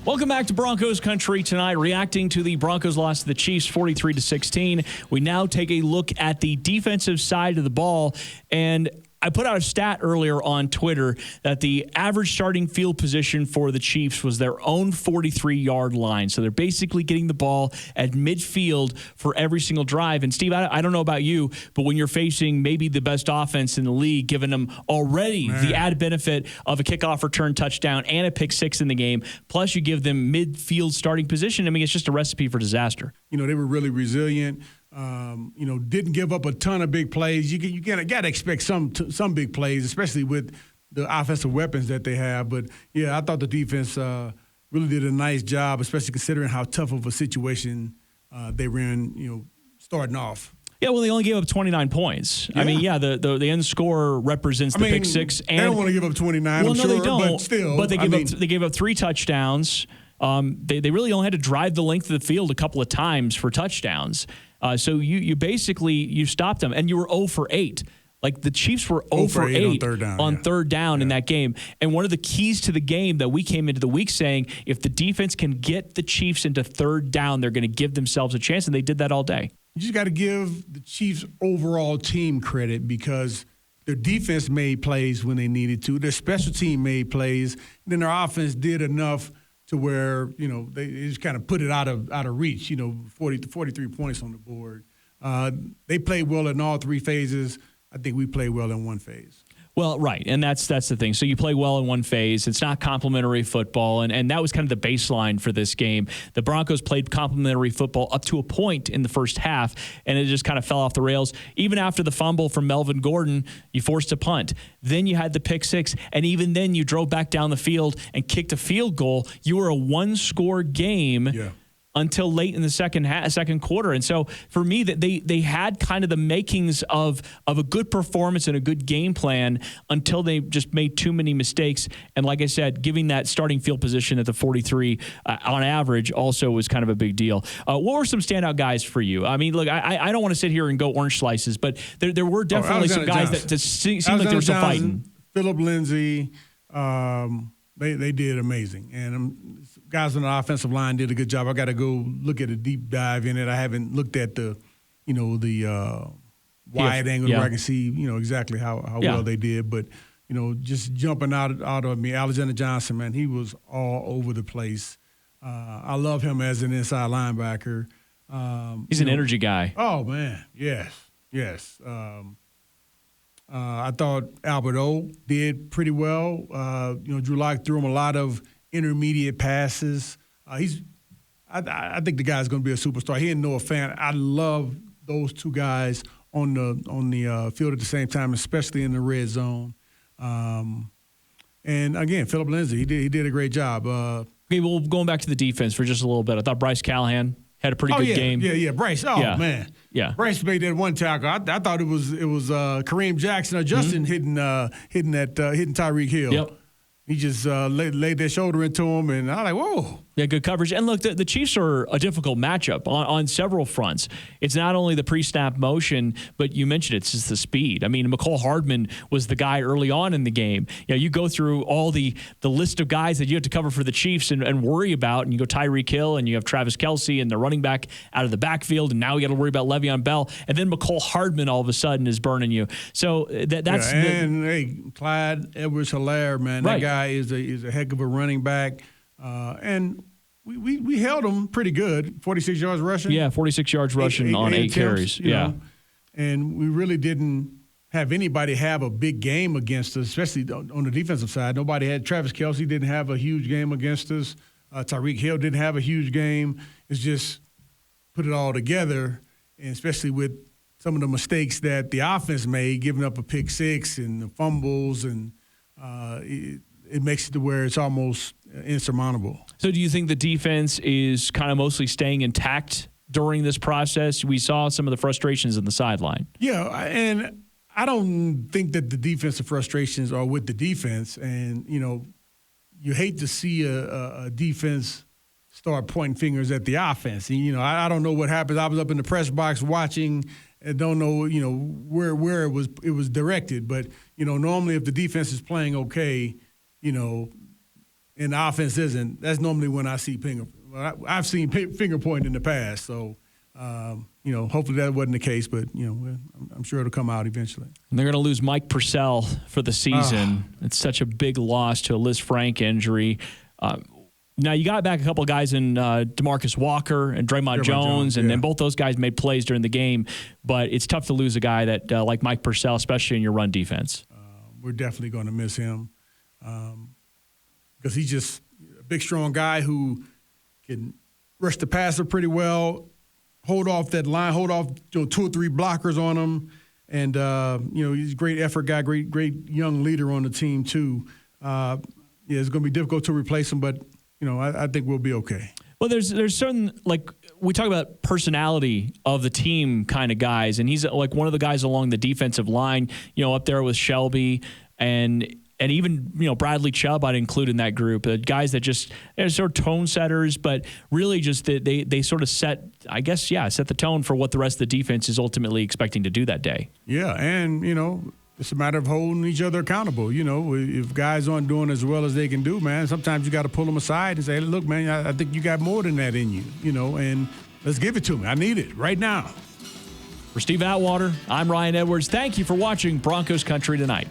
Welcome back to Broncos Country Tonight, reacting to the Broncos loss to the Chiefs 43-16. We now take a look at the defensive side of the ball, and I put out a stat earlier on Twitter that the average starting field position for the Chiefs was their own 43-yard line. So they're basically getting the ball at midfield for every single drive. And, Steve, I don't know about you, but when you're facing maybe the best offense in the league, giving them already the added benefit of a kickoff return touchdown and a pick six in the game, plus you give them midfield starting position, I mean, it's just a recipe for disaster. You know, they were really resilient. Didn't give up a ton of big plays. You got to expect some big plays, especially with the offensive weapons that they have. But, yeah, I thought the defense really did a nice job, especially considering how tough of a situation they were in, starting off. Yeah, well, they only gave up 29 points. Yeah. I mean, the end score represents the pick six. And they don't want to give up 29, well, I'm no, sure, they don't, but still. But they gave up 3 touchdowns. They really only had to drive the length of the field a couple of times for touchdowns. So you basically stopped them, and you were 0 for 8. Like the Chiefs were 0 for 8 on third down in that game. And one of the keys to the game that we came into the week saying, if the defense can get the Chiefs into third down, they're going to give themselves a chance, and they did that all day. You just got to give the Chiefs overall team credit because their defense made plays when they needed to. Their special team made plays. And then their offense did enough to where, they just kind of put it out of reach, 43 points on the board. They played well in all 3 phases. I think we played well in one phase. Well, right, and that's the thing. So you play well in one phase. It's not complimentary football, and that was kind of the baseline for this game. The Broncos played complimentary football up to a point in the first half, and it just kind of fell off the rails. Even after the fumble from Melvin Gordon, you forced a punt. Then you had the pick six, and even then you drove back down the field and kicked a field goal. You were a one-score game. Yeah. Until late in the second quarter. And so for me, that they had kind of the makings of a good performance and a good game plan until they just made too many mistakes. And like I said, giving that starting field position at the 43 on average also was kind of a big deal. What were some standout guys for you? I mean, look, I don't want to sit here and go orange slices, but there were definitely some guys that seemed like they were still fighting. Phillip Lindsay, they did amazing. And guys on the offensive line did a good job. I got to go look at a deep dive in it. I haven't looked at the wide angle where I can see, exactly how well they did. But, just jumping out of me, Alexander Johnson, man, he was all over the place. I love him as an inside linebacker. He's an energy guy. Oh, man, yes. I thought Albert O did pretty well. Drew Lock threw him a lot of intermediate passes. I think the guy's going to be a superstar. He and Noah Fant. I love those 2 guys on the field at the same time, especially in the red zone. And again, Phillip Lindsay, he did a great job. Okay, well, going back to the defense for just a little bit, I thought Bryce Callahan had a pretty good game. Yeah, Bryce. Oh, yeah. Man. Yeah. Bryce made that one tackle. I thought it was Kareem Jackson or Justin hitting Tyreek Hill. Yep. He just laid their shoulder into him, and I was like, whoa. Yeah, good coverage. And look, the Chiefs are a difficult matchup on several fronts. It's not only the pre-snap motion, but you mentioned it's just the speed. I mean, McCole Hardman was the guy early on in the game. You go through all the list of guys that you have to cover for the Chiefs and worry about, and you go Tyreek Hill, and you have Travis Kelce, and the running back out of the backfield, and now you got to worry about Le'Veon Bell, and then McCole Hardman all of a sudden is burning you. So that's Clyde Edwards-Helaire, man, that guy is a heck of a running back, and we held him pretty good. 46 yards rushing. Yeah, 46 yards rushing on 8 carries. Yeah, and we really didn't have anybody have a big game against us, especially on the defensive side. Nobody had. Travis Kelce didn't have a huge game against us. Tyreek Hill didn't have a huge game. It's just put it all together, and especially with some of the mistakes that the offense made, giving up a pick six and the fumbles, and it makes it to where it's almost insurmountable. So do you think the defense is kind of mostly staying intact during this process? We saw some of the frustrations in the sideline. Yeah, and I don't think that the defensive frustrations are with the defense. And, you hate to see a defense start pointing fingers at the offense. And, I don't know what happens. I was up in the press box watching and don't know, where it was directed. But, normally if the defense is playing okay, and the offense isn't, that's normally when I see finger. I've seen finger pointing in the past, so hopefully that wasn't the case. But I'm sure it'll come out eventually. And they're going to lose Mike Purcell for the season. It's such a big loss to a Liz Frank injury. Now, you got back a couple of guys in DeMarcus Walker and Draymond Jones, and then both those guys made plays during the game. But it's tough to lose a guy that like Mike Purcell, especially in your run defense. We're definitely going to miss him because he's just a big, strong guy who can rush the passer pretty well, hold off that line, hold off 2 or 3 blockers on him. And, he's a great effort guy, great young leader on the team, too. It's going to be difficult to replace him, but I think we'll be okay. Well, there's certain, like, we talk about personality of the team kind of guys, and he's like one of the guys along the defensive line, up there with Shelby and even, Bradley Chubb I'd include in that group. Guys that just are sort of tone setters, but really just they sort of set the tone for what the rest of the defense is ultimately expecting to do that day. Yeah, and, it's a matter of holding each other accountable. If guys aren't doing as well as they can do, man, sometimes you got to pull them aside and say, look, man, I think you got more than that in you, and let's give it to me. I need it right now. For Steve Atwater, I'm Ryan Edwards. Thank you for watching Broncos Country Tonight.